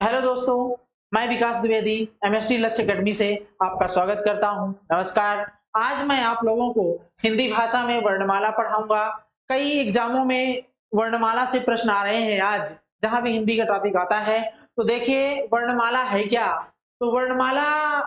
Hello दोस्तों, मैं विकास Dwivedi MST लक्ष्य अकेडमी से आपका स्वागत करता हूं। नमस्कार। आज मैं आप लोगों को हिंदी भाषा में वर्णमाला पढ़ाऊंगा। कई एग्जामों में वर्णमाला से प्रश्न आ रहे हैं आज, जहां भी हिंदी का टॉपिक आता है। तो देखिए वर्णमाला है क्या। तो वर्णमाला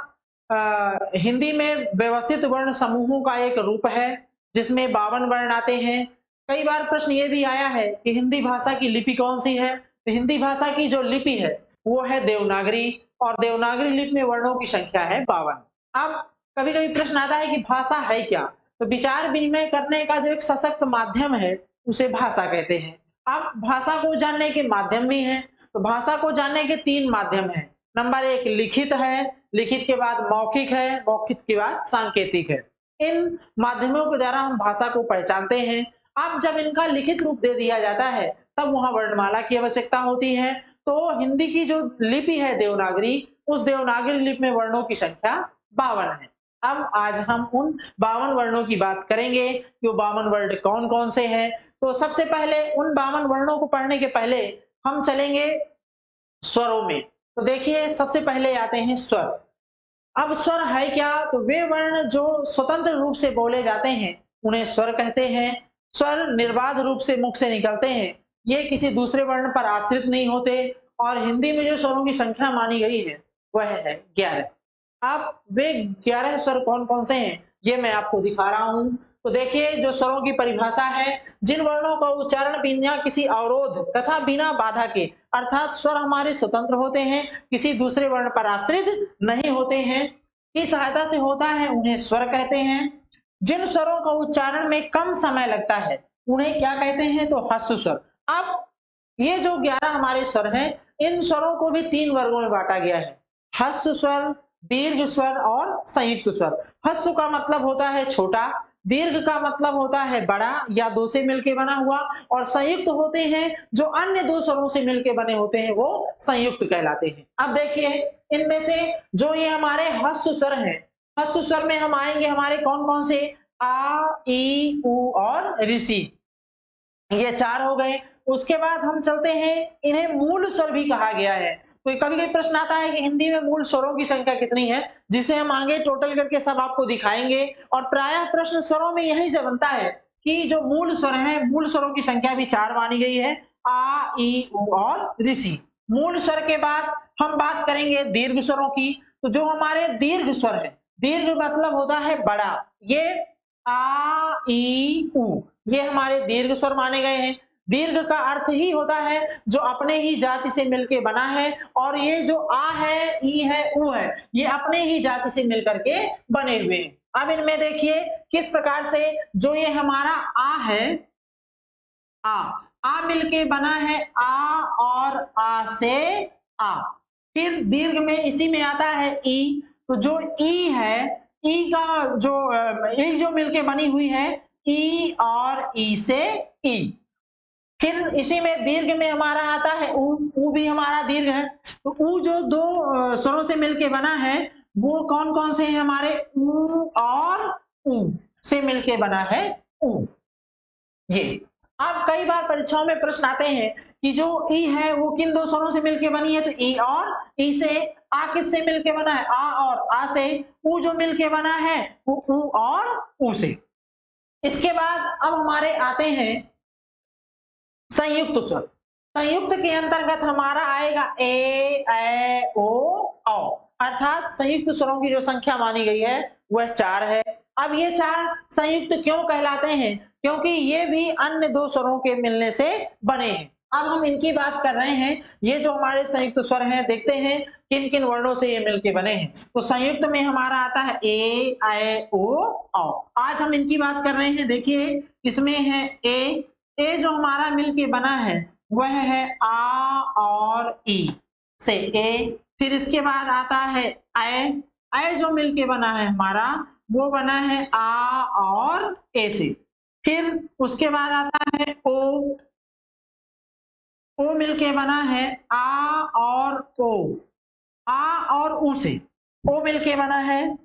हिंदी में व्यवस्थित वर्ण समूहों का एक रूप है, जिसमें 52 वर्ण आते हैं। कई बार प्रश्न ये भी आया है कि हिंदी भाषा की लिपि कौन सी है। तो हिंदी भाषा की जो लिपि है वो है देवनागरी, और देवनागरी लिपि में वर्णों की संख्या है 52। अब कभी-कभी प्रश्न आता है कि भाषा है क्या? तो विचार विनिमय करने का जो एक सशक्त माध्यम है, उसे भाषा कहते हैं। अब भाषा को जानने के माध्यम भी हैं, तो भाषा को जानने के 3 माध्यम हैं। नंबर 1 लिखित है, लिखित के बाद मौखिक है, मौखिक के बाद सांकेतिक है। इन माध्यमों के द्वारा हम भाषा को पहचानते हैं। अब जब इनका लिखित रूप दे दिया जाता है, तब वहाँ वर्णमाला की आवश्यकता होती है। तो हिंदी की जो लिपि है देवनागरी, उस देवनागरी लिपि में वर्णों की संख्या 52 है। अब आज हम उन 52 वर्णों की बात करेंगे कि वो 52 वर्ण कौन-कौन से हैं। तो सबसे पहले उन 52 वर्णों को पढ़ने के पहले हम चलेंगे स्वरों में। तो देखिए सबसे पहले आते हैं स्वर। अब स्वर है क्या? तो वे वर्ण जो स्वतंत्र रूप से बोले जाते हैं, उन्हें स्वर कहते हैं। स्वर निर्बाध रूप से मुख से निकलते हैं। ये किसी दूसरे वर्ण पर आश्रित नहीं होते, और हिंदी में जो स्वरों की संख्या मानी गई है, वह है 11। अब वे 11 स्वर कौन-कौन से हैं, ये मैं आपको दिखा रहा हूँ। तो देखिए जो स्वरों की परिभाषा है, जिन वर्णों का उच्चारण बिना किसी अवरोध तथा बिना बाधा के, अर्थात स्वर हमारे स्वतंत्र होते हैं, किसी दूसरे वर्ण पर आश्रित नहीं होते हैं, की सहायता से होता है, उन्हें स्वर कहते हैं। जिन स्वरों का उच्चारण में कम समय लगता है, उन्हें क्या कहते हैं? तो ह्रस्व स्वर। अब ये जो 11 हमारे स्वर हैं, इन स्वरों को भी 3 वर्गों में बांटा गया है। ह्रस्व स्वर, दीर्घ स्वर और संयुक्त स्वर। ह्रस्व का मतलब होता है छोटा, दीर्घ का मतलब होता है बड़ा या 2 से मिलके बना हुआ, और संयुक्त होते हैं जो अन्य 2 स्वरों से मिलके बने होते हैं, वो संयुक्त कहलाते हैं। अब देखिए इनमें से जो ये हमारे ह्रस्व स्वर हैं, ह्रस्व स्वर में हम आएंगे हमारे कौन-कौन से? आ, ई, उ और ऋषि। ये 4 हो गए। उसके बाद हम चलते हैं, इन्हें मूल स्वर भी कहा गया है। तो कभी-कभी प्रश्न आता है कि हिंदी में मूल स्वरों की संख्या कितनी है, जिसे हम आगे टोटल करके सब आपको दिखाएँगे, और प्रायः प्रश्न स्वरों में यहीं से बनता है कि जो मूल स्वर हैं, मूल स्वरों की संख्या भी 4 मानी गई है, आ, ई, उ और ऋषि। मूल स्वर के बाद हम बात करेंगे दीर्घ स्वरों की। तो जो हमारे दीर्घ स्वर हैं, दीर्घ मतलब होता है बड़ा, ये आ, ई, उ, ये हमारे दीर्घ स्वर माने गए हैं। दीर्घ का अर्थ ही होता है जो अपने ही जाति से मिलके बना है, और ये जो आ है, ई है, उ है, ये अपने ही जाति से मिलकर के बने हुए हैं। अब इनमें देखिए किस प्रकार से जो ये हमारा आ है, आ, आ मिलके बना है आ और आ से आ। फिर दीर्घ में इसी में आता है ई। तो जो ई है, ई का जो ई जो मिलके बनी हुई है, ई और ई से ई। फिर इसी में दीर्घ में हमारा आता है ऊ भी हमारा दीर्घ है। तो ऊ जो 2 स्वरों से मिलके बना है, वो कौन-कौन से हैं हमारे? ऊ और ऊ से मिलके बना है ऊ। ये अब कई बार परीक्षाओं में प्रश्न आते हैं कि जो ई है वो किन 2 स्वरों से मिलके बनी है? तो ई और ई से। आ किससे मिलके बना है? आ और आ से। ऊ जो मिलके बना है वो ऊ और ऊ से। इसके बाद अब हमारे आते हैं संयुक्त स्वर। संयुक्त के अंतर्गत हमारा आएगा ए, ऐ, ओ, औ। अर्थात संयुक्त स्वरों की जो संख्या मानी गई है वह 4 है। अब ये 4 संयुक्त क्यों कहलाते हैं? क्योंकि ये भी अन्य 2 स्वरों के मिलने से बने हैं। अब हम इनकी बात कर रहे हैं। ये जो हमारे संयुक्त स्वर हैं, देखते हैं किन-किन वर्णों से ये मिलके बने हैं। तो संयुक्त में हमारा आता है ए, ऐ, ओ, औ। आज हम इनकी बात कर रहे हैं। देखिए इसमें है ए जो हमारा मिलके बना है वह है आ और ई से ए। फिर इसके बाद आता है ऐ। ऐ जो मिलके बना है हमारा, वो बना है आ और ए से। फिर उसके बाद आता है ओ। ओ मिलके बना है आ और ओ, आ और उ से। ओ मिलके बना है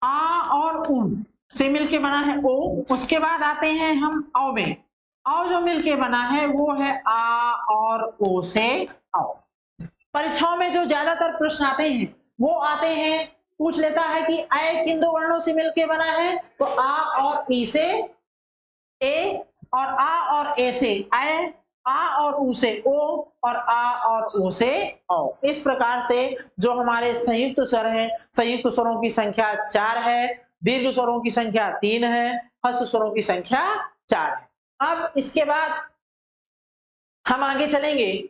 आ और उ से मिलके बना है ओ। उसके बाद आते हैं हम औ में। औ जो मिलके बना है वो है आ और ओ से औ। परीक्षाओं में जो ज्यादातर प्रश्न आते हैं वो आते हैं, पूछ लेता है कि ऐ किन दो वर्णों से मिलके बना है, तो आ और ई से ए, और आ और ए से ऐ, आ और उ से ओ, और आ और ओ से औ। इस प्रकार से जो हमारे संयुक्त स्वर हैं, संयुक्त स्वरों की संख्या 4 है, दीर्घ स्वरों की संख्या 3 है, हस्त स्वरों की संख्या 4 है। अब इसके बाद हम आगे चलेंगे।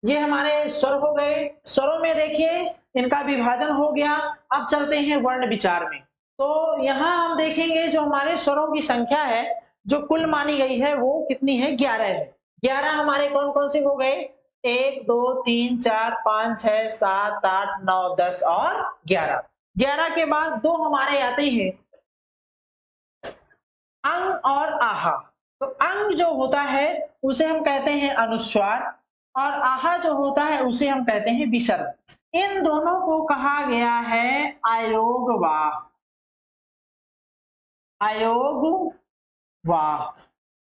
ये हमारे स्वर हो गए। स्वरों में देखिए इनका विभाजन हो गया। अब चलते हैं वर्ण विचार में। तो यहाँ हम देखेंगे जो हमारे स्वरों की संख्या है जो कुल मानी गई है वो कितनी है, 11 है। 11 हमारे कौन कौन से हो गए, 1 2 3 4 5 6 7 8 9 10 और 11। 11 के बाद दो हमारे आते हैं अंग और आहा। तो अंग जो होता है उसे हम कहते हैं अनुस्वार, और आहा जो होता है उसे हम कहते हैं विसर्ग। इन दोनों को कहा गया है अयोगवाह। अयोगवाह।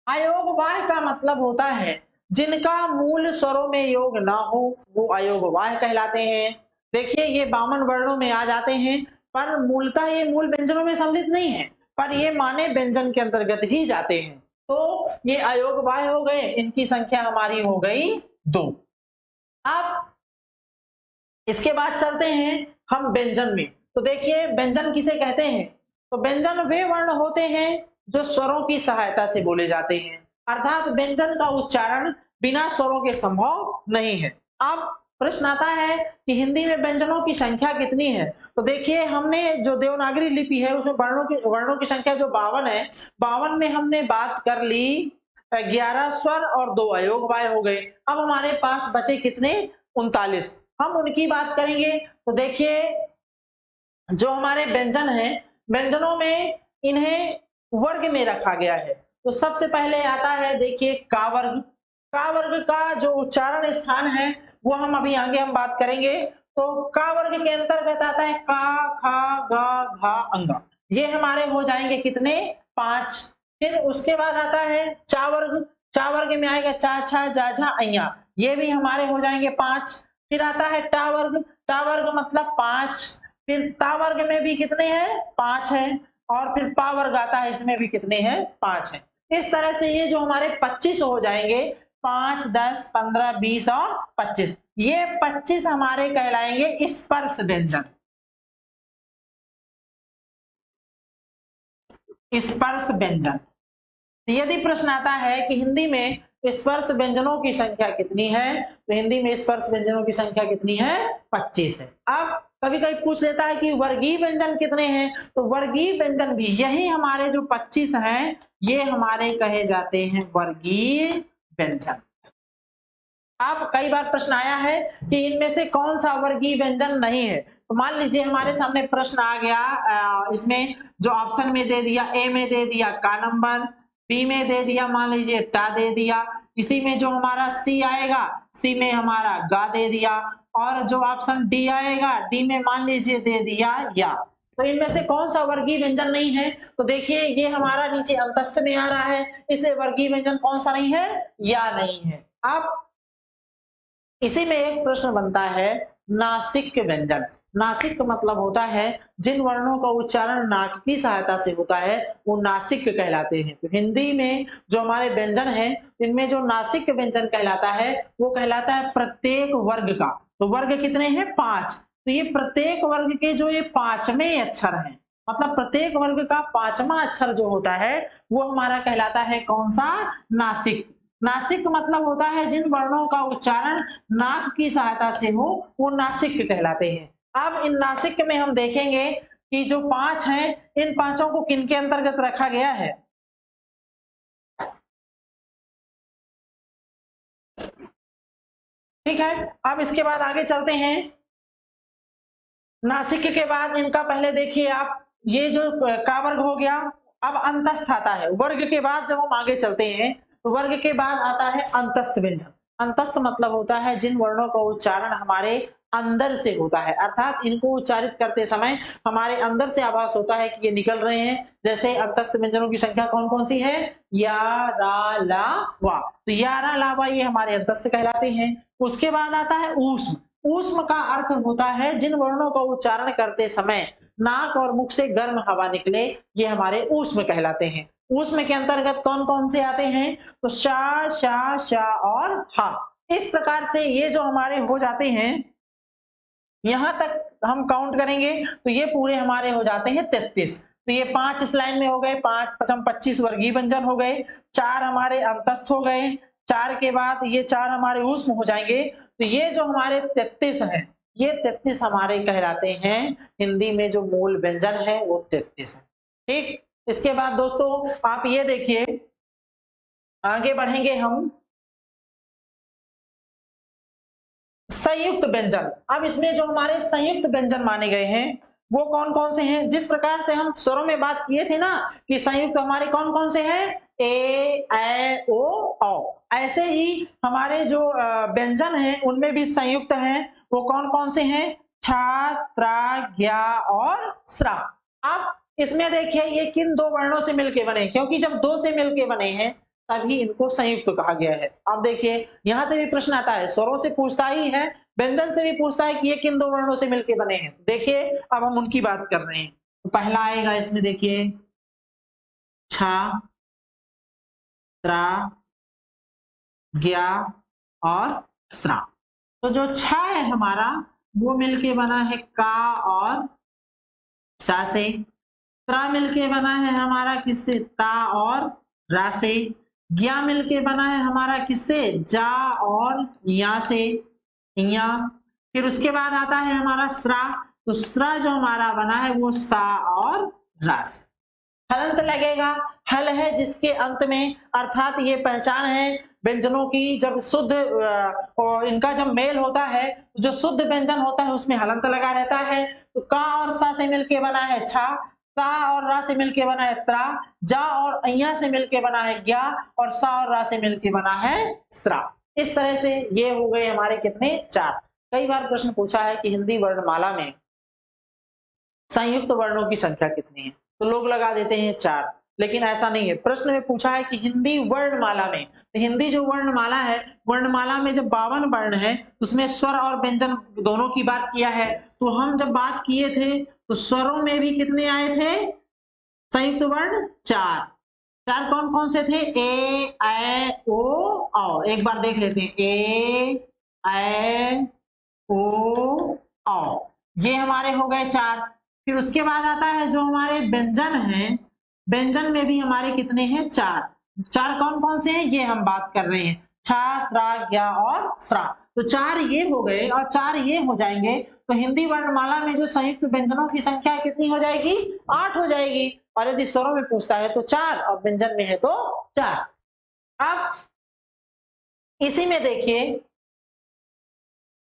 अयोगवाह का मतलब होता है जिनका मूल स्वरों में योग ना हो वो अयोगवाह कहलाते हैं। देखिए ये 52 वर्णों में आ जाते हैं, पर मूलतः ये मूल व्यंजनों में सम्मिलित नहीं है, पर ये माने व्यंजन के अंतर्गत ही जाते हैं। तो ये अयोगवाह हो गए, इनकी संख्या हमारी हो गई 2। अब इसके बाद चलते हैं हम व्यंजन में। तो देखिए व्यंजन किसे कहते हैं, तो व्यंजन वे वर्ण होते हैं जो स्वरों की सहायता से बोले जाते हैं, अर्थात व्यंजन का उच्चारण बिना स्वरों के संभव नहीं है। अब प्रश्न आता है कि हिंदी में व्यंजनों की संख्या कितनी है। तो देखिए हमने जो देवनागरी लिपि है उसमें वर्णों की संख्या जो 52 है, 52 में हमने बात कर ली 11 स्वर और 2 अयोगवाह हो गए। अब हमारे पास बचे कितने, 39। हम उनकी बात करेंगे। तो देखिए जो हमारे व्यंजन हैं, व्यंजनों में इन्हें वर्ग में रखा गया है। तो सबसे पहले आता है देखिए का वर्ग। का वर्ग का जो उच्चारण स्थान है वो हम अभी आगे हम बात करेंगे। तो का वर्ग के अंतर्गत आता है का, खा, गा, घा, अंगा। ये हमारे हो जाएंगे कितने, 5। फिर उसके बाद आता है चा वर्ग। चा वर्ग में आएगा चा, छा, जा, झा, अइया। ये भी हमारे हो जाएंगे 5। फिर आता है टा वर्ग। टा वर्ग मतलब 5। फिर ता वर्ग में भी कितने हैं, 5 है। और फिर पा वर्ग आता है, इसमें भी कितने हैं, 5 है। इस तरह से ये जो हमारे 25 हो जाएंगे, 5 10 15 20 और 25, ये 25 हमारे कहलाएंगे स्पर्श व्यंजन। स्पर्श व्यंजन। यदि प्रश्न आता है कि हिंदी में स्पर्श व्यंजनों की संख्या कितनी है, तो हिंदी में स्पर्श व्यंजनों की संख्या कितनी है, 25 है। अब कभी कभी पूछ लेता है कि वर्गीय व्यंजन कितने हैं, तो वर्गीय व्यंजन भी यही हमारे जो 25 हैं ये हमारे कहे जाते हैं वर्गीय व्यंजन। अब कई बार प्रश्न आया है कि इनमें से कौन सा वर्गीय व्यंजन नहीं है। तो मान लीजिए हमारे सामने प्रश्न आ गया, इसमें जो ऑप्शन में दे दिया, ए में दे दिया का नंबर, बी में दे दिया मान लीजिए टा दे दिया, इसी में जो हमारा सी आएगा, सी में हमारा गा दे दिया, और जो ऑप्शन डी आएगा, डी में मान लीजिए दे दिया या। तो इनमें से कौन सा वर्गीय व्यंजन नहीं है, तो देखिए ये हमारा नीचे अंतस्थ में आ रहा है, इसलिए वर्गीय व्यंजन कौन सा नहीं है, या नहीं है। अब इसी में एक प्रश्न बनता है नासिक व्यंजन। नासिक मतलब होता है जिन वर्णों का उच्चारण नाक की सहायता से होता है वो नासिक कहलाते हैं। तो हिंदी में जो हमारे व्यंजन हैं इनमें जो नासिक व्यंजन कहलाता है वो कहलाता है प्रत्येक वर्ग का। तो वर्ग कितने हैं, 5। तो ये प्रत्येक वर्ग के जो ये 5वें अक्षर हैं, मतलब प्रत्येक वर्ग का 5वां अक्षर जो होता है वो हमारा कहलाता है कौन सा, नासिक। नासिक मतलब होता है जिन वर्णों का उच्चारण नाक की सहायता से हो वो नासिक कहलाते हैं। अब इन नासिक में हम देखेंगे कि जो 5 हैं इन पांचों को किन के अंतर्गत रखा गया है। ठीक है, अब इसके बाद आगे चलते हैं। नासिक के बाद इनका पहले देखिए आप, ये जो का वर्ग हो गया, अब अंतस्थ आता है। वर्ग के बाद जब हम आगे चलते हैं तो वर्ग के बाद आता है अंतस्थ व्यंजन। अंतस्थ मतलब होता है जिन वर्णों का उच्चारण हमारे अंदर से होता है, अर्थात इनको उच्चारित करते समय हमारे अंदर से आभास होता है कि ये निकल रहे हैं। जैसे अंतस्थ व्यंजनों की संख्या कौन कौन सी है? या, रा, ला, वा। तो या, रा, ला, वा ये हमारे अंतस्थ कहलाते हैं। उसके बाद आता है ऊष्म। ऊष्म का अर्थ होता है जिन वर्णों का उच्चारण करते समय नाक और मुख से गर्म हवा निकले, ये हमारे ऊष्म कहलाते हैं। ऊष्म के अंतर्गत कौन कौन से आते हैं? तो शा, शा, शा और हा। इस प्रकार से ये जो हमारे हो जाते हैं, यहां तक हम काउंट करेंगे तो ये पूरे हमारे हो जाते हैं 33। तो ये 5 इस लाइन में हो गए, 5 पचम 25 वर्गीय व्यंजन हो गए, 4 हमारे अंतस्थ हो गए, 4 के बाद ये 4 हमारे ऊष्म हो जाएंगे। तो ये जो हमारे 33 हैं, ये 33 हमारे कहलाते हैं। हिंदी में जो मूल व्यंजन है वो 33 है। ठीक, इसके बाद दोस्तों आप ये देखिए, आगे बढ़ेंगे हम संयुक्त व्यंजन। अब इसमें जो हमारे संयुक्त व्यंजन माने गए हैं वो कौन कौन से हैं? जिस प्रकार से हम स्वरों में बात किए थे ना कि संयुक्त हमारे कौन कौन से हैं? ए, ऐ, ओ, औ। ऐसे ही हमारे जो व्यंजन हैं उनमें भी संयुक्त हैं। वो कौन कौन से हैं? छा, त्रा, ज्ञा और स्रा। अब इसमें देखिए ये किन दो वर्णों से मिलके बने? क्योंकि जब दो से मिलके बने हैं तभी इनको संयुक्त कहा गया है। अब देखिए यहां से भी प्रश्न आता है, स्वरों से पूछता ही है, व्यंजन से भी पूछता है कि ये किन दो वर्णों से मिलके बने हैं। देखिए अब हम उनकी बात कर रहे हैं। तो पहला आएगा इसमें देखिए छा, त्रा, ज्ञा और स्रा। तो जो छा है हमारा वो मिलके बना है का और शा से। त्रा मिलके बना है हमारा किससे? ता और रा से। ज्ञा मिलके बना है हमारा किससे? जा और या से, या। फिर उसके बाद आता है हमारा स्रा। तो स्रा जो हमारा बना है वो सा और रा से। हलंत लगेगा, हल है जिसके अंत में, अर्थात ये पहचान है व्यंजनों की, जब शुद्ध और इनका जब मेल होता है, जो शुद्ध व्यंजन होता है उसमें हलंत लगा रहता है। तो का और सा से मिलके बना है छा, ता और रा से मिलके बना है त्रा, जा और अय्या से मिलके बना है ज्ञा, और सा और रा से मिलके बना है स्रा। इस तरह से ये हो गए हमारे कितने? 4। कई बार प्रश्न पूछा है कि हिंदी वर्णमाला में संयुक्त वर्णों की संख्या कितनी है? तो लोग लगा देते हैं 4, लेकिन ऐसा नहीं है। प्रश्न में पूछा है कि हिंदी वर्णमाला में, तो हिंदी जो वर्णमाला है, वर्णमाला में जब 52 वर्ण है तो उसमें स्वर और व्यंजन दोनों की बात किया है। तो हम जब बात किए थे तो स्वरों में भी कितने आए थे? संयुक्त वर्ण 4। 4 कौन कौन से थे? ए, ऐ, ओ, औ। एक बार देख लेते हैं, ए, ऐ, ओ, औ। ये हमारे हो गए 4। फिर उसके बाद आता है जो हमारे व्यंजन हैं, व्यंजन में भी हमारे कितने हैं? 4। 4 कौन कौन से हैं ये हम बात कर रहे हैं, छा, त्रा, ज्ञा और स्रा। तो 4 ये हो गए और 4 ये हो जाएंगे। तो हिंदी वर्णमाला में जो संयुक्त व्यंजनों की संख्या कितनी हो जाएगी? 8 हो जाएगी। और यदि स्वरों में पूछता है तो 4 और व्यंजन में है तो 4। अब इसी में देखिए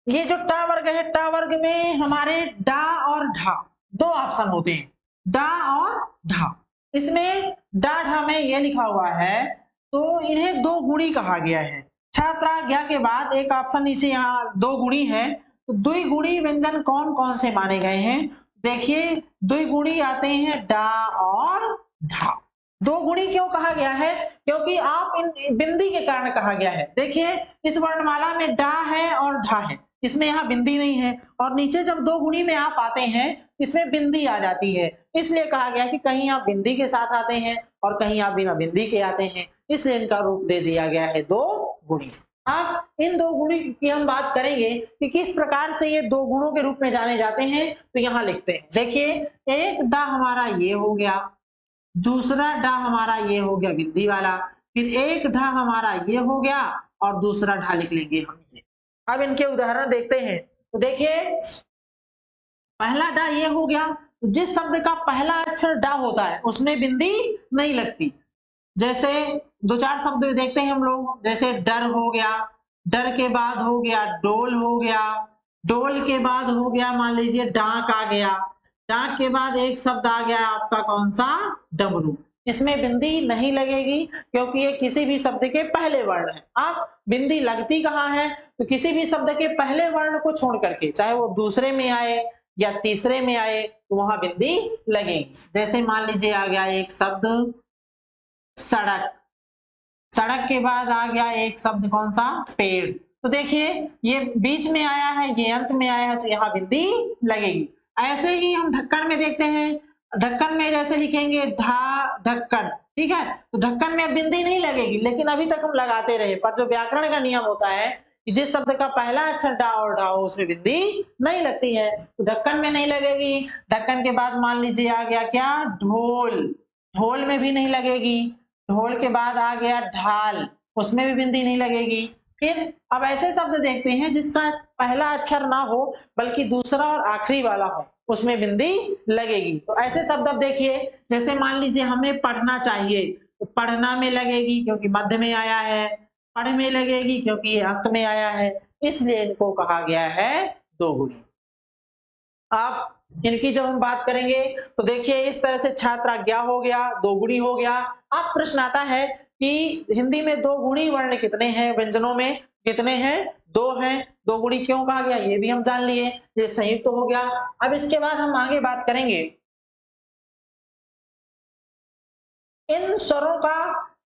ये जो टा वर्ग है, टा वर्ग में हमारे डा और ढा दो ऑप्शन होते हैं, डा और ढा। इसमें डा ढा में ये लिखा हुआ है तो इन्हें दो गुणी कहा गया है। छात्रा ज्ञा के बाद एक ऑप्शन नीचे यहाँ दो गुणी है। तो द्विगुणी व्यंजन कौन कौन से माने गए हैं? देखिए द्विगुणी आते हैं डा और ढा। दो गुणी क्यों कहा गया है? क्योंकि आप इन बिंदी के कारण कहा गया है। देखिए इस वर्णमाला में डा है और ढा है, इसमें यहाँ बिंदी नहीं है, और नीचे जब दो गुणी में आप आते हैं इसमें बिंदी आ जाती है, इसलिए कहा गया कि कहीं आप बिंदी के साथ आते हैं और कहीं आप बिना बिंदी के आते हैं, इसलिए इनका रूप दे दिया गया है दो गुणी। अब इन दो गुणी की हम बात करेंगे कि किस प्रकार से ये दो गुणों के रूप में जाने जाते हैं। तो यहाँ लिखते हैं, देखिए एक डा हमारा ये हो गया, दूसरा डा हमारा ये हो गया बिंदी वाला, फिर एक ढा हमारा ये हो गया और दूसरा ढा लिख लेंगे हम ये। अब इनके उदाहरण देखते हैं। तो देखिए पहला डा ये हो गया, तो जिस शब्द का पहला अक्षर डा होता है उसमें बिंदी नहीं लगती। जैसे दो चार शब्द देखते हैं हम लोग, जैसे डर हो गया, डर के बाद हो गया डोल हो गया, डोल के बाद हो गया मान लीजिए डांक आ गया, डांक के बाद एक शब्द आ गया आपका कौन सा? डमरू। इसमें बिंदी नहीं लगेगी क्योंकि ये किसी भी शब्द के पहले वर्ण है। आप बिंदी लगती कहाँ है, तो किसी भी शब्द के पहले वर्ण को छोड़ करके, चाहे वो दूसरे में आए या तीसरे में आए, तो वहां बिंदी लगेगी। जैसे मान लीजिए आ गया एक शब्द सड़क, सड़क के बाद आ गया एक शब्द कौन सा, पेड़। तो देखिए ये बीच में आया है, ये अंत में आया है, तो यहाँ बिंदी लगेगी। ऐसे ही हम ढक्कन में देखते हैं, ढक्कन में जैसे लिखेंगे ढा ढक्कन, ठीक है, तो ढक्कन में अब बिंदी नहीं लगेगी, लेकिन अभी तक हम लगाते रहे, पर जो व्याकरण का नियम होता है कि जिस शब्द का पहला अक्षर डा और ढा हो उसमें बिंदी नहीं लगती है, तो ढक्कन में नहीं लगेगी। ढक्कन के बाद मान लीजिए आ गया क्या, ढोल, ढोल में भी नहीं लगेगी। ढोल के बाद आ गया ढाल, उसमें भी बिंदी नहीं लगेगी। फिर अब ऐसे शब्द देखते हैं जिसका पहला अक्षर ना हो बल्कि दूसरा और आखिरी वाला हो, उसमें बिंदी लगेगी। तो ऐसे शब्द अब देखिए, जैसे मान लीजिए हमें पढ़ना चाहिए, तो पढ़ना में लगेगी क्योंकि मध्य में आया है, पढ़ में लगेगी क्योंकि ये अंत में आया है, इसलिए इनको कहा गया है दोगुणी। आप इनकी जब हम बात करेंगे तो देखिए इस तरह से छात्र आज्ञा हो गया, दोगुणी हो गया। अब प्रश्न आता है कि हिंदी में दो गुणी वर्ण कितने हैं, व्यंजनों में कितने हैं, दो हैं। दो गुणी क्यों कहा गया ये भी हम जान लिए, ये संयुक्त तो हो गया। अब इसके बाद हम आगे बात करेंगे इन स्वरों का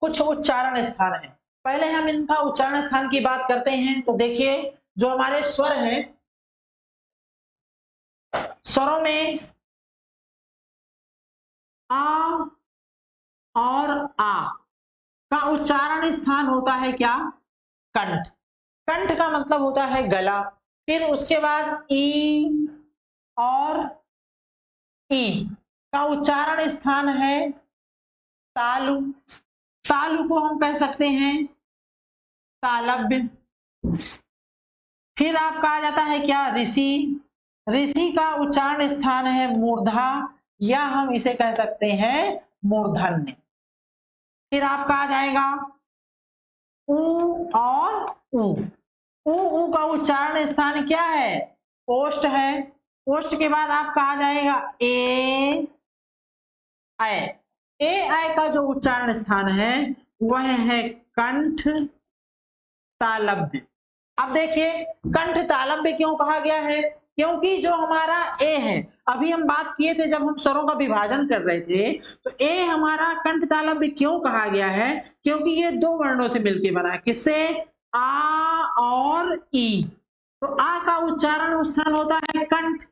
कुछ उच्चारण स्थान है। पहले हम इनका उच्चारण स्थान की बात करते हैं। तो देखिए जो हमारे स्वर हैं, स्वरों में आ और आ का उच्चारण स्थान होता है क्या, कंठ। कंठ का मतलब होता है गला। फिर उसके बाद ई और ई का उच्चारण स्थान है तालु। तालु को हम कह सकते हैं तालव्य। फिर आपका आ जाता है क्या, ऋषि। ऋषि का उच्चारण स्थान है मूर्धा, या हम इसे कह सकते हैं मूर्धन्य। फिर आपका आ जाएगा ऊ और ऊ। ऊ का उच्चारण स्थान क्या है, ओष्ठ है। ओष्ठ के बाद आपका आ जाएगा ए आय। ए आय का जो उच्चारण स्थान है वह है कंठ तालव्य। अब देखिए कंठ तालव्य क्यों कहा गया है, क्योंकि जो हमारा ए है, अभी हम बात किए थे जब हम स्वरों का विभाजन कर रहे थे, तो ए हमारा कंठ तालव्य क्यों कहा गया है, क्योंकि ये दो वर्णों से मिलकर बना है। किससे, आ और ई। तो आ का उच्चारण स्थान होता है कंठ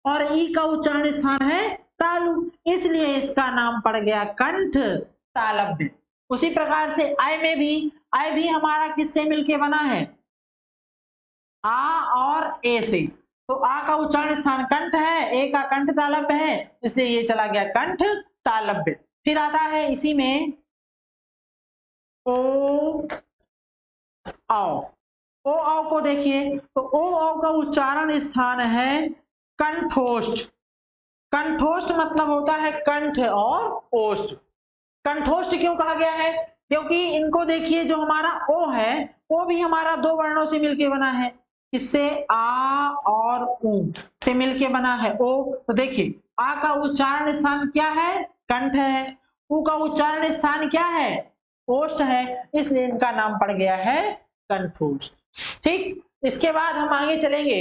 और ई का उच्चारण स्थान है तालु, इसलिए इसका नाम पड़ गया कंठ तालव्य। उसी प्रकार से आय में भी, आय भी हमारा किससे मिलके बना है, आ और ए से। तो आ का उच्चारण स्थान कंठ है, ए का कंठ तालव्य है, इसलिए ये चला गया कंठ तालव्य। फिर आता है इसी में ओ औ। ओ औ को देखिए तो ओ औ का उच्चारण स्थान है कंठोष्ठ। कंठोष्ठ मतलब होता है कंठ और ओष्ठ। कंठोष्ठ क्यों कहा गया है, क्योंकि इनको देखिए जो हमारा ओ है वो भी हमारा दो वर्णों से मिलके बना है। इससे आ और उ से मिलके बना है ओ। तो देखिए आ का उच्चारण स्थान क्या है, कंठ है। उ का उच्चारण स्थान क्या है, ओष्ठ है, इसलिए इनका नाम पड़ गया है कंठोष्ठ। ठीक, इसके बाद हम आगे चलेंगे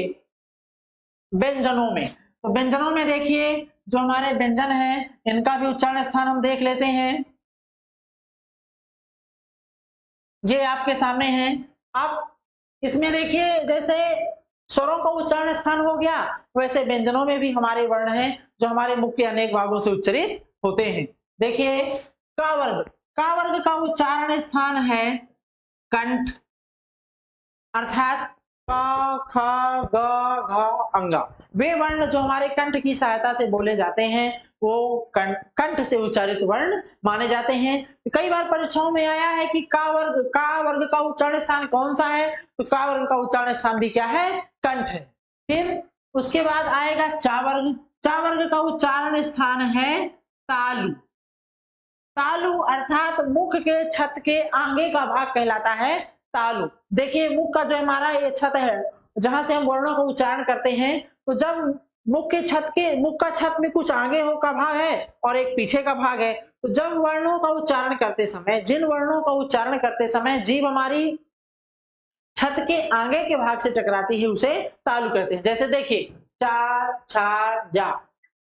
व्यंजनों में। तो व्यंजनों में देखिए जो हमारे व्यंजन है इनका भी उच्चारण स्थान हम देख लेते हैं। ये आपके सामने है। अब इसमें देखिए जैसे स्वरों का उच्चारण स्थान हो गया, वैसे व्यंजनों में भी हमारे वर्ण हैं जो हमारे मुख के अनेक भागों से उच्चरित होते हैं। देखिए का वर्ग, का वर्ग का उच्चारण स्थान है कंठ, अर्थात क ख ग घ अंगा। वे वर्ण जो हमारे कंठ की सहायता से बोले जाते हैं वो कंठ से उच्चारित वर्ण माने जाते हैं। कई बार परीक्षाओं में आया है कि का वर्ग का उच्चारण स्थान कौन सा है, तो का वर्ग का उच्चारण स्थान भी क्या है, कंठ है। फिर उसके बाद आएगा चा वर्ग। चा वर्ग का उच्चारण स्थान है तालु। तालु अर्थात मुख के छत के आगे का भाग कहलाता है तालु। देखिए मुख का जो हमारा ये छत है जहां से हम वर्णों का उच्चारण करते हैं, तो जब मुख का छत में कुछ आगे हो का भाग है और एक पीछे का भाग है। तो जब वर्णों का उच्चारण करते समय, जिन वर्णों का उच्चारण करते समय जीभ हमारी छत के आगे के भाग से टकराती है उसे तालु कहते हैं। जैसे देखिए चा, छा, जा,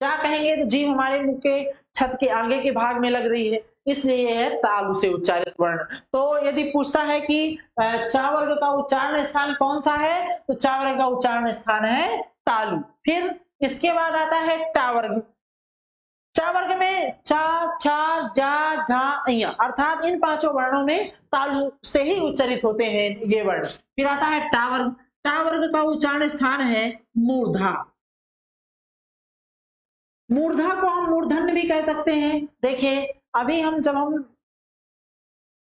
क्या कहेंगे तो जीभ हमारे मुख के छत के आगे के भाग में लग रही है, इसलिए यह है तालु से उच्चारित वर्ण। तो यदि पूछता है कि चा वर्ग का उच्चारण स्थान कौन सा है, तो चा वर्ग का उच्चारण स्थान है तालु। फिर इसके बाद आता है टा वर्ग। चा वर्ग में चा, छा, जा, झा, अइया, अर्थात इन पांचों वर्णों में तालु से ही उच्चारित होते हैं ये वर्ण। फिर आता है टा वर्ग। टा वर्ग का उच्चारण स्थान है मूर्धा। मूर्धा को हम मूर्धन्य भी कह सकते हैं। देखिए अभी जब हम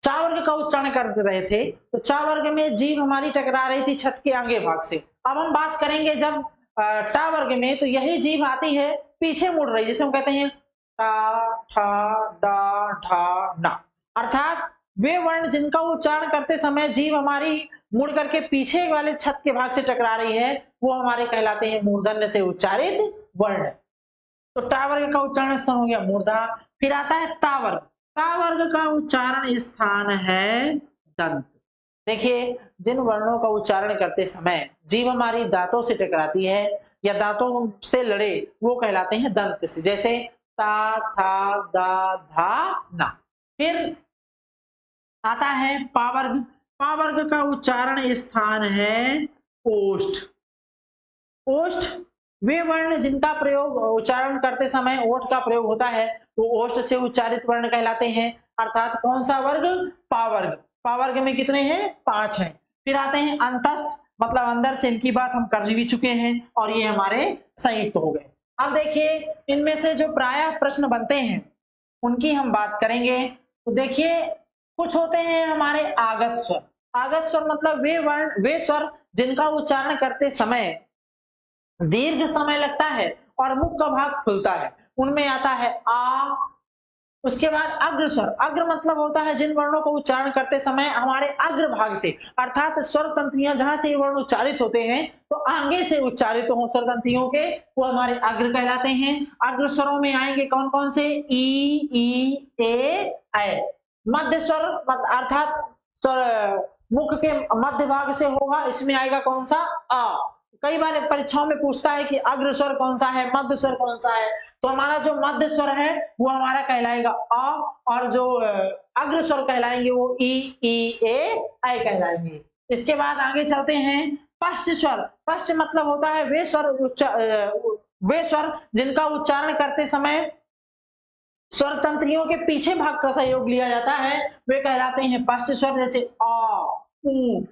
चा वर्ग का उच्चारण कर रहे थे तो चा वर्ग में जीभ हमारी टकरा रही थी छत के आगे भाग से। अब हम बात करेंगे जब टा वर्ग में, तो यही जीभ आती है पीछे मुड़ रही, जैसे हम कहते हैं टा, ठा, डा, ढा, ना, अर्थात वे वर्ण जिनका उच्चारण करते समय जीभ हमारी मुड़ करके पीछे वाले छत के भाग से टकरा रही है वो हमारे कहलाते हैं मूर्धन्य से उच्चारित वर्ण। तो टा वर्ग का उच्चारण स्थान हो गया मूर्धा। फिर आता है ता वर्ग। ता वर्ग का उच्चारण स्थान है दंत। देखिए जिन वर्णों का उच्चारण करते समय जीभ हमारी दांतों से टकराती है या दांतों से लड़े वो कहलाते हैं दंत से। जैसे ता, था, दा, धा, ना। फिर आता है पा वर्ग। पा वर्ग का उच्चारण स्थान है ओष्ठ। ओष्ठ वे वर्ण जिनका प्रयोग उच्चारण करते समय ओष्ठ का प्रयोग होता है तो ओष्ठ से उच्चारित वर्ण कहलाते हैं। अर्थात कौन सा वर्ग, पा वर्ग। पा वर्ग में कितने हैं, 5 हैं। फिर आते हैं अंतस्थ, मतलब अंदर से, इनकी बात हम कर भी चुके हैं और ये हमारे संयुक्त हो गए। अब देखिए इनमें से जो प्रायः प्रश्न बनते हैं उनकी हम बात करेंगे। तो देखिए कुछ होते हैं हमारे आगत स्वर। आगत स्वर मतलब वे स्वर जिनका उच्चारण करते समय दीर्घ समय लगता है और मुख का भाग खुलता है। उनमें आता है आ। उसके बाद अग्र स्वर। अग्र मतलब होता है जिन वर्णों को उच्चारण करते समय हमारे अग्र भाग से, अर्थात स्वर तंत्रियां जहां से ये वर्ण उच्चारित होते हैं तो आगे से उच्चारित हो स्वर तंत्रियों के, वो हमारे अग्र कहलाते हैं। अग्र स्वरों में आएंगे कौन कौन से, ई, ए, ऐ। मध्य स्वर अर्थात मुख के मध्य भाग से होगा, इसमें आएगा कौन सा, आ। कई बार परीक्षाओं में पूछता है कि अग्र स्वर कौन सा है, मध्य स्वर कौन सा है, तो हमारा जो मध्य स्वर है वो हमारा कहलाएगा अ, और जो अग्र स्वर कहलाएंगे वो ई, ए, ऐ कहलाएंगे। इसके बाद आगे चलते हैं पश्च स्वर। पश्च मतलब होता है वे स्वर जिनका उच्चारण करते समय स्वर तंत्रियों के पीछे भाग का सहयोग लिया जाता है, वे कहलाते हैं पश्च स्वर। जैसे आ, उ,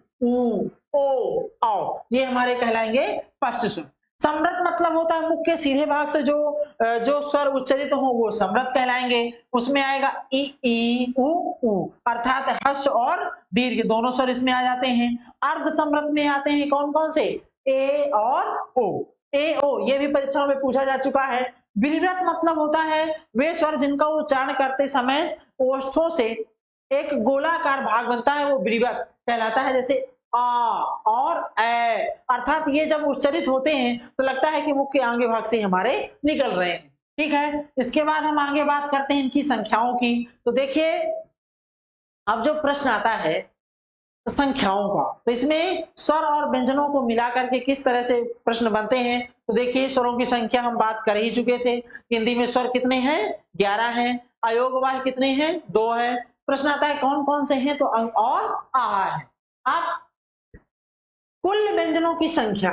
ओ, आओ, ये हमारे कहलाएंगे पश्च स्वर। समृत मतलब होता है मुख के सीधे भाग से जो स्वर उच्चारित हो वो समृत कहलाएंगे। उसमें आएगा ई, उ, अर्थात हर्ष और दीर्घ दोनों स्वर इसमें आ जाते हैं। अर्ध समृत में आते हैं कौन कौन से, ए और ओ। ए, ओ ये भी परीक्षाओं में पूछा जा चुका है। विनिवृत मतलब होता है वे स्वर जिनका उच्चारण करते समय ओष्ठों से एक गोलाकार भाग बनता है, वो विनिवृत कहलाता है। जैसे आ और ए, अर्थात ये जब उच्चारित होते हैं तो लगता है कि मुख के आगे भाग से हमारे निकल रहे हैं। ठीक है, इसके बाद हम आगे बात करते हैं इनकी संख्याओं की। तो देखिए अब जो प्रश्न आता है संख्याओं का, तो इसमें स्वर और व्यंजनों को मिलाकर के किस तरह से प्रश्न बनते हैं। तो देखिए स्वरों की संख्या हम बात कर ही चुके थे। हिंदी में स्वर कितने हैं, 11 हैं। अयोगवाह कितने हैं, 2 है। प्रश्न आता है कौन कौन से हैं, तो अंग और आहा है। अब कुल व्यंजनों की संख्या,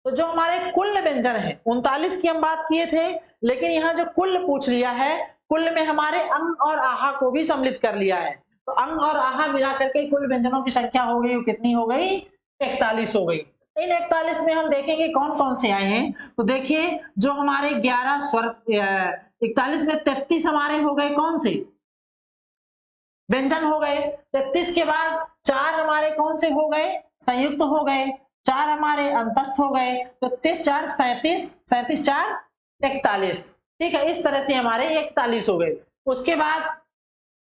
तो जो हमारे कुल व्यंजन है 39 की हम बात किए थे, लेकिन यहाँ जो कुल पूछ लिया है, कुल में हमारे अंग और आहा को भी सम्मिलित कर लिया है। तो अंग और आहा मिलाकर के कुल व्यंजनों की संख्या हो गई, कितनी हो गई, 41 हो गई। इन 41 में हम देखेंगे कौन कौन से आए हैं। तो देखिए जो हमारे 11 स्वर 41 में 33 हमारे हो गए कौन से, व्यंजन हो गए। 33 के बाद 4 हमारे कौन से हो गए, संयुक्त हो गए। 4 हमारे अंतस्थ हो गए। तो 33 4 37, 37 4 41। ठीक है, इस तरह से हमारे 41 हो गए। उसके बाद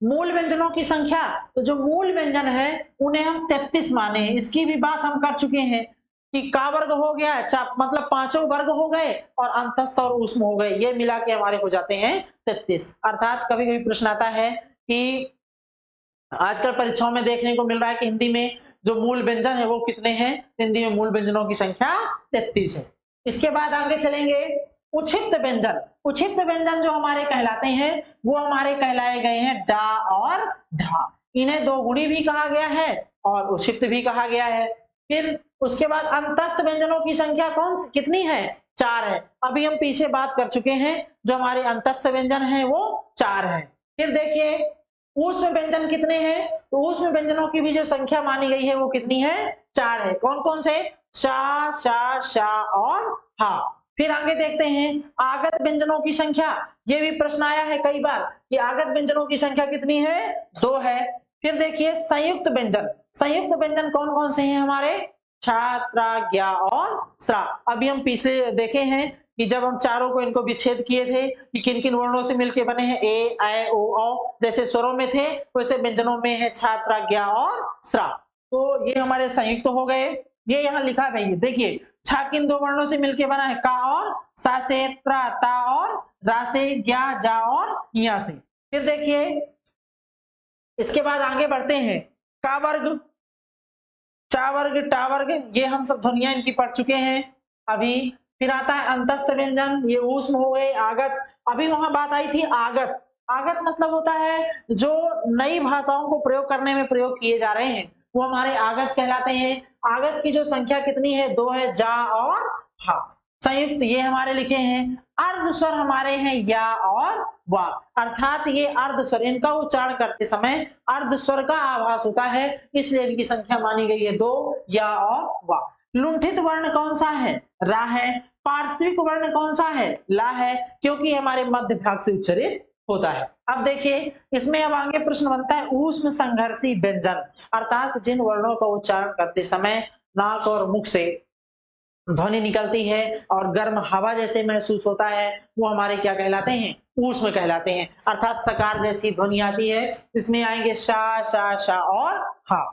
मूल व्यंजनों की संख्या, तो जो मूल व्यंजन है उन्हें हम 33 माने हैं, इसकी भी बात हम कर चुके हैं। कि का वर्ग हो गया, मतलब पांचों वर्ग हो गए और अंतस्थ और ऊष्म हो गए, ये मिला के हमारे हो जाते हैं 33। अर्थात कभी कभी प्रश्न आता है कि आजकल परीक्षाओं में देखने को मिल रहा है कि हिंदी में जो मूल व्यंजन है वो कितने हैं, हिंदी में मूल व्यंजनों की संख्या 33 है। इसके बाद आगे चलेंगे, उक्षिप्त व्यंजन। उक्षिप्त व्यंजन जो हमारे कहलाते हैं वो हमारे कहलाए गए हैं डा और ढा। इन्हें दो गुणी भी कहा गया है और उक्षिप्त भी कहा गया है। फिर उसके बाद अंतस्थ व्यंजनों की संख्या कितनी है, 4 है। अभी हम पीछे बात कर चुके हैं, जो हमारे अंतस्थ व्यंजन है वो 4 है। फिर देखिए ऊष्म व्यंजन कितने हैं, तो ऊष्म व्यंजनों की भी जो संख्या मानी गई है वो कितनी है, 4 है। कौन कौन से, शा, शा, शा और हा। फिर आगे देखते हैं आगत व्यंजनों की संख्या। ये भी प्रश्न आया है कई बार कि आगत व्यंजनों की संख्या कितनी है, 2 है। फिर देखिए संयुक्त व्यंजन। संयुक्त व्यंजन कौन कौन से हैं हमारे, छा, त्रा, ज्ञा और स्रा। अभी हम पिछले देखे हैं कि जब हम चारों को इनको विच्छेद किए थे कि किन किन वर्णों से मिलकर बने हैं, ए, ऐ, ओ, औ। जैसे स्वरों में थे वैसे व्यंजनों में है छा, त्रा, ज्ञा और स्रा। तो ये हमारे संयुक्त हो गए। ये यहाँ लिखा है भैया, देखिए छा किन दो वर्णों से मिलकर बना है, का और सा से, त्रा, ता और रा से, ज्ञा, जा और या से। फिर देखिए इसके बाद आगे बढ़ते हैं, का वर्ग, चा वर्ग, टा वर्ग, ये हम सब ध्वनियां इनकी पढ़ चुके हैं अभी। फिर आता है अंतस्थ व्यंजन, ये ऊष्म हो गए। आगत, अभी वहां बात आई थी आगत। आगत मतलब होता है जो नई भाषाओं को प्रयोग करने में प्रयोग किए जा रहे हैं वो हमारे आगत कहलाते हैं। आगत की जो संख्या कितनी है, 2 है, जा और हा। संयुक्त ये हमारे लिखे हैं। अर्ध स्वर हमारे हैं या और वा, अर्थात ये अर्ध स्वर, इनका उच्चारण करते समय अर्ध स्वर का आभास होता है, इसलिए इनकी संख्या मानी गई है 2, या और वा। लुंठित वर्ण कौन सा है, रा है। पार्श्विक वर्ण कौन सा है, ला है, क्योंकि हमारे मध्य भाग से उच्चारित होता है। अब देखिए इसमें अब आगे प्रश्न बनता है ऊष्म संघर्षी व्यंजन, अर्थात जिन वर्णों का उच्चारण करते समय नाक और मुख से ध्वनि निकलती है और गर्म हवा जैसे महसूस होता है वो हमारे क्या कहलाते हैं, ऊष्म कहलाते हैं। अर्थात सकार जैसी ध्वनि आती है, इसमें आएंगे शा, शा, शा और हा।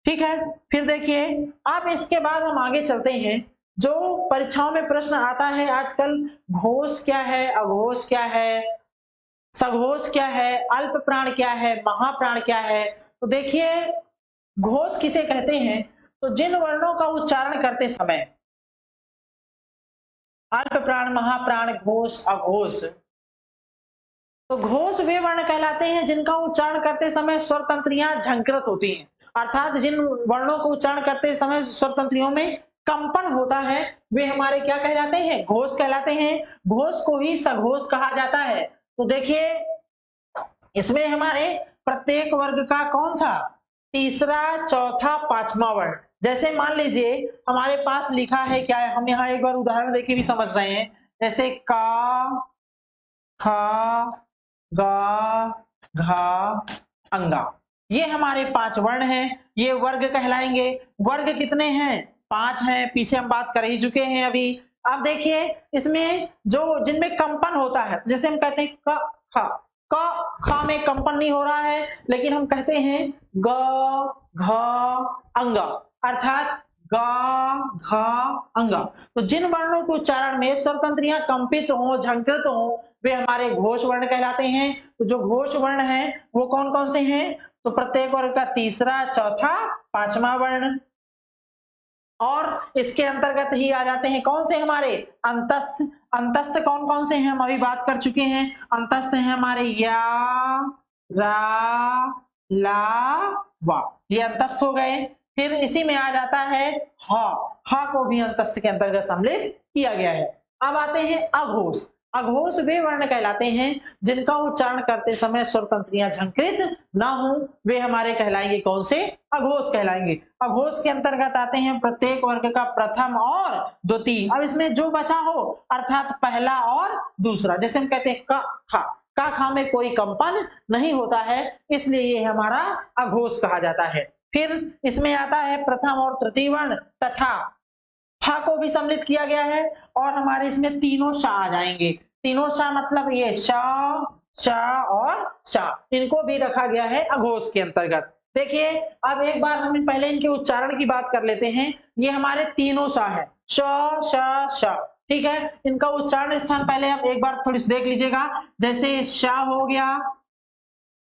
ठीक है। फिर देखिए अब इसके बाद हम आगे चलते हैं, जो परीक्षाओं में प्रश्न आता है आजकल, घोष क्या है, अघोष क्या है, सघोष क्या है, अल्प प्राण क्या है, महाप्राण क्या है। तो देखिए घोष किसे कहते हैं, तो जिन वर्णों का उच्चारण करते समय अल्प प्राण, महाप्राण, घोष, अघोष, तो घोष वे वर्ण कहलाते हैं जिनका उच्चारण करते समय स्वर तंत्रियां झंकृत होती हैं। अर्थात जिन वर्णों को उच्चारण करते समय स्वर तंत्रियों में कंपन होता है वे हमारे क्या कहलाते हैं, घोष कहलाते हैं। घोष को ही सघोष कहा जाता है। तो देखिए इसमें हमारे प्रत्येक वर्ग का कौन सा, तीसरा, चौथा, पांचवा वर्ण। जैसे मान लीजिए हमारे पास लिखा है क्या है, हम यहाँ एक बार उदाहरण देके भी समझ रहे हैं। जैसे का, खा, गा, घा, अंगा, ये हमारे 5 वर्ण हैं, ये वर्ग कहलाएंगे। वर्ग कितने हैं, 5 हैं, पीछे हम बात कर ही चुके हैं अभी। अब देखिए इसमें जो जिनमें कंपन होता है, जैसे हम कहते हैं क, खा, क, खा में कंपन नहीं हो रहा है, लेकिन हम कहते हैं ग, घ, अंगा, अर्थात गा, घा, अंगा। तो जिन वर्णों के उच्चारण में स्वर तंत्रियां कंपित हो, झंकृत हो, वे हमारे घोष वर्ण कहलाते हैं। तो जो घोष वर्ण है वो कौन कौन से हैं, तो प्रत्येक वर्ग का तीसरा, चौथा, पांचवा वर्ण। और इसके अंतर्गत ही आ जाते हैं कौन से हमारे, अंतस्थ। अंतस्थ कौन कौन से हैं हम अभी बात कर चुके हैं। अंतस्थ हैं हमारे या, रा, ला, वा, ये अंतस्थ हो गए। फिर इसी में आ जाता है हा। हा को भी अंतस्थ के अंतर्गत सम्मिलित किया गया है। अब आते हैं अघोष। अघोष वे वर्ण कहलाते हैं जिनका उच्चारण करते समय स्वर तंत्रियां झंकृत ना हो, वे हमारे कहलाएंगे कौन से, अघोष कहलाएंगे। अघोष के अंतर्गत आते हैं प्रत्येक वर्ग का प्रथम और द्वितीय। अब इसमें जो बचा हो अर्थात पहला और दूसरा, जैसे हम कहते हैं का, खा, का, खा में कोई कंपन नहीं होता है, इसलिए ये हमारा अघोष कहा जाता है। फिर इसमें आता है प्रथम और तृतीय वर्ण तथा फा को भी सम्मिलित किया गया है, और हमारे इसमें तीनों शा आ जाएंगे। तीनों शा मतलब ये शा, शा और शा, इनको भी रखा गया है अघोष के अंतर्गत। देखिए अब एक बार हम पहले इनके उच्चारण की बात कर लेते हैं। ये हमारे तीनों सा है, श श श, ठीक है। इनका उच्चारण स्थान पहले आप एक बार थोड़ी सी देख लीजिएगा। जैसे शाह हो गया,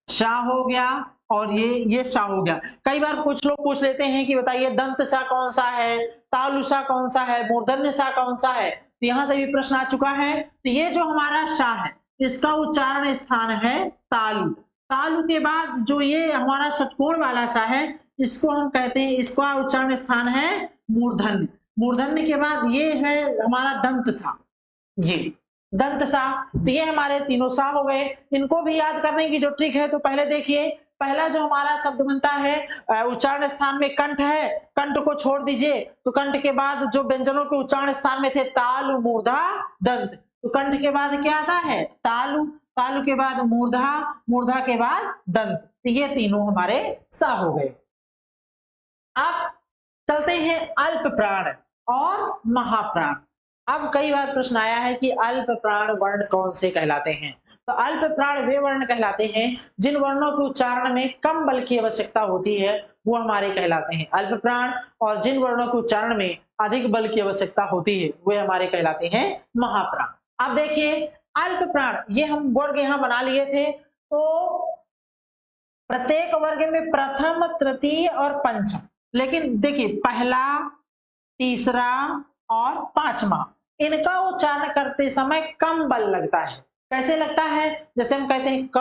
शाह हो गया, और ये शाह हो गया। कई बार कुछ लोग पूछ लेते हैं कि बताइए दंत सा कौन सा है, तालु सा कौन सा है, मूर्धन्य सा कौन सा है। तो यहां से भी प्रश्न आ चुका है। तो ये जो हमारा शाह है इसका उच्चारण स्थान है तालु। तालु के बाद जो ये हमारा षटकोण वाला सा है इसको हम कहते हैं, इसका उच्चारण स्थान है मूर्धन्य। मूर्धन्य के बाद ये है हमारा दंत सा, ये दंत सा। तो ये हमारे तीनों सा हो गए। इनको भी याद करने की जो ट्रिक है, तो पहले देखिए पहला जो हमारा शब्द बनता है उच्चारण स्थान में कंठ है, कंठ को छोड़ दीजिए। तो कंठ के बाद जो व्यंजनों के उच्चारण स्थान में थे तालु मूर्धा दंत, तो कंठ के बाद क्या आता है तालु, तालु के बाद मूर्धा, मूर्धा के बाद दंत। तो ये तीनों हमारे सा हो गए। अब चलते हैं अल्प प्राण और महाप्राण। अब कई बार प्रश्न आया है कि अल्प प्राण वर्ण कौन से कहलाते हैं। तो अल्प प्राण वे वर्ण कहलाते हैं जिन वर्णों के उच्चारण में कम बल की आवश्यकता होती है, वो हमारे कहलाते हैं अल्प प्राण। और जिन वर्णों के उच्चारण में अधिक बल की आवश्यकता होती है वे हमारे कहलाते हैं महाप्राण। अब देखिए अल्प प्राण ये हम वर्ग यहां बना लिए थे। तो प्रत्येक वर्ग में प्रथम, तृतीय और पंचम, लेकिन देखिए पहला, तीसरा और पांचवा, इनका उच्चारण करते समय कम बल लगता है। कैसे लगता है? जैसे हम कहते हैं क,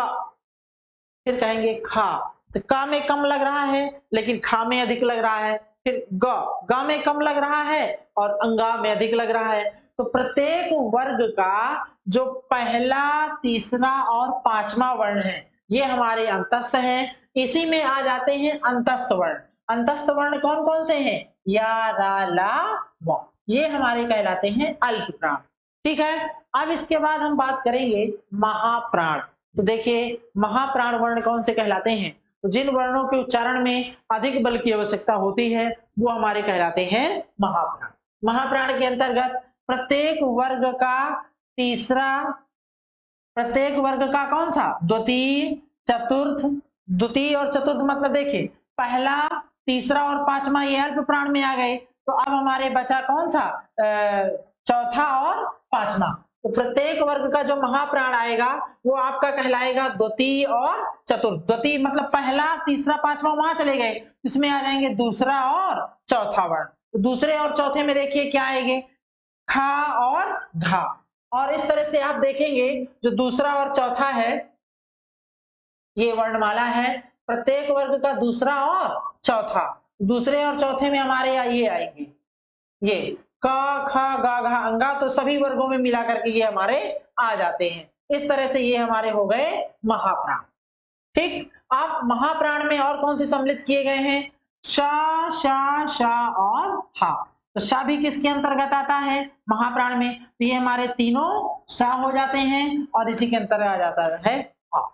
फिर कहेंगे खा, तो का में कम लग रहा है लेकिन खा में अधिक लग रहा है। फिर ग, गा में कम लग रहा है और अंगा में अधिक लग रहा है। तो प्रत्येक वर्ग का जो पहला, तीसरा और पांचवा वर्ण है ये हमारे अंतस्थ हैं। इसी में आ जाते हैं अंतस्थ वर्ण। अंतस्थ वर्ण कौन कौन से हैं? या, रा, ला, व, ये हमारे कहलाते हैं अल्प प्राण। ठीक है। अब इसके बाद हम बात करेंगे महाप्राण। तो देखिए महाप्राण वर्ण कौन से कहलाते हैं? तो जिन वर्णों के उच्चारण में अधिक बल की आवश्यकता होती है वो हमारे कहलाते हैं महाप्राण। महाप्राण के अंतर्गत प्रत्येक वर्ग का तीसरा, प्रत्येक वर्ग का कौन सा द्वितीय, चतुर्थ, द्वितीय और चतुर्थ मतलब देखिए पहला, तीसरा और पांचवा ये अल्प प्राण में आ गए। तो अब हमारे बचा कौन सा चौथा और पांचवा। तो प्रत्येक वर्ग का जो महाप्राण आएगा वो आपका कहलाएगा द्वितीय और चतुर्थ। द्वितीय मतलब पहला, तीसरा, पांचवा वहां चले गए, इसमें आ जाएंगे दूसरा और चौथा वर्ण। तो दूसरे और चौथे में देखिए क्या आएंगे खा और घा। और इस तरह से आप देखेंगे जो दूसरा और चौथा है ये वर्णमाला है। प्रत्येक वर्ग का दूसरा और चौथा, दूसरे और चौथे में हमारे ये आएंगे ये क, ख, ग, घ, अंगा। तो सभी वर्गों में मिलाकर के ये हमारे आ जाते हैं। इस तरह से ये हमारे हो गए महाप्राण। ठीक। अब महाप्राण में और कौन से सम्मिलित किए गए हैं? शा, शा, शा और हा। तो शा भी किसके अंतर्गत आता है? महाप्राण में। तो ये हमारे तीनों शा हो जाते हैं और इसी के अंतर्गत आ जाता है हा।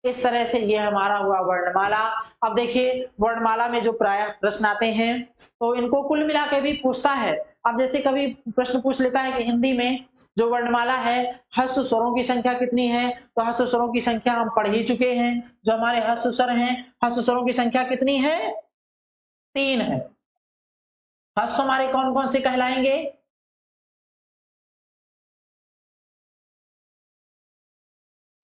इस तरह से ये हमारा हुआ वर्णमाला। अब देखिए वर्णमाला में जो प्रायः प्रश्न आते हैं तो इनको कुल मिला के भी पूछता है। अब जैसे कभी प्रश्न पूछ लेता है कि हिंदी में जो वर्णमाला है ह्रस्व स्वरों की संख्या कितनी है? तो ह्रस्व स्वरों की संख्या हम पढ़ ही चुके हैं। जो हमारे ह्रस्व स्वर हैं, ह्रस्व स्वरों की संख्या कितनी है? 3 है। ह्रस्व हमारे कौन कौन से कहलाएंगे?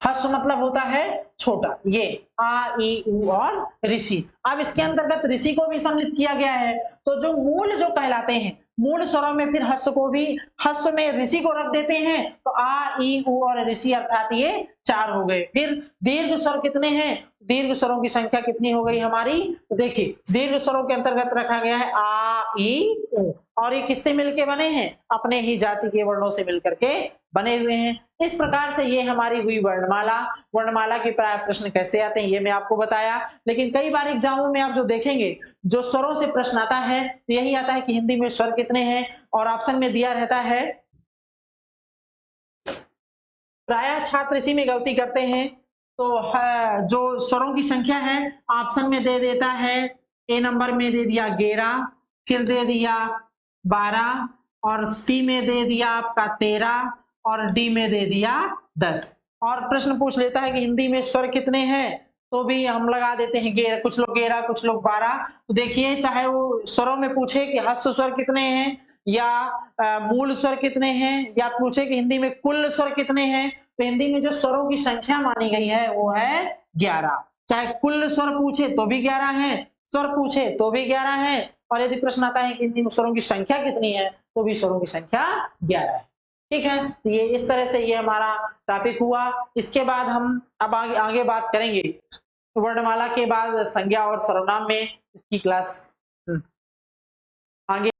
ह्रस्व मतलब होता है छोटा, ये आ, ई, उ और ऋषि। अब इसके अंतर्गत ऋषि को भी सम्मिलित किया गया है। तो जो मूल जो कहलाते हैं, मूल स्वरों में फिर ह्रस्व को भी, ह्रस्व में ऋषि को रख देते हैं। तो आ, ई, उ और ऋषि अर्थात ये 4 हो गए। फिर दीर्घ स्वर कितने हैं? दीर्घ स्वरों की संख्या कितनी हो गई हमारी? तो देखिए दीर्घ स्वरों के अंतर्गत रखा गया है आ, ई, उ। और ये किससे मिलके बने हैं? अपने ही जाति के वर्णों से मिलकर के बने हुए हैं। इस प्रकार से ये हमारी हुई वर्णमाला। वर्णमाला के प्राय प्रश्न कैसे आते हैं ये मैं आपको बताया। लेकिन कई बार एग्जामों में आप जो देखेंगे जो स्वरों से प्रश्न आता है तो यही आता है कि हिंदी में स्वर कितने हैं, और ऑप्शन में दिया रहता है। प्रायः छात्र इसी में गलती करते हैं। तो जो स्वरों की संख्या है ऑप्शन में दे देता है, ए नंबर में दे दिया 11, फिर दे दिया 12, और सी में दे दिया आपका 13, और डी में दे दिया 10। और प्रश्न पूछ लेता है कि हिंदी में स्वर कितने हैं? तो भी हम लगा देते हैं गेरा, कुछ लोग गेरा, कुछ लोग बारा। तो देखिए, चाहे वो स्वरों में पूछे कि हस्व स्वर कितने हैं या मूल स्वर कितने हैं, या पूछे कि हिंदी में कुल स्वर कितने हैं, तो हिंदी में जो स्वरों की संख्या मानी गई है वो है 11। चाहे कुल स्वर पूछे तो भी 11 है, स्वर पूछे तो भी 11 है, और यदि प्रश्न आता है कि हिंदी में स्वरों की संख्या कितनी है तो भी स्वरों की संख्या 11 है। ठीक है, तो ये इस तरह से ये हमारा टॉपिक हुआ। इसके बाद हम अब आगे बात करेंगे वर्णमाला के बाद संज्ञा और सर्वनाम में, इसकी क्लास आगे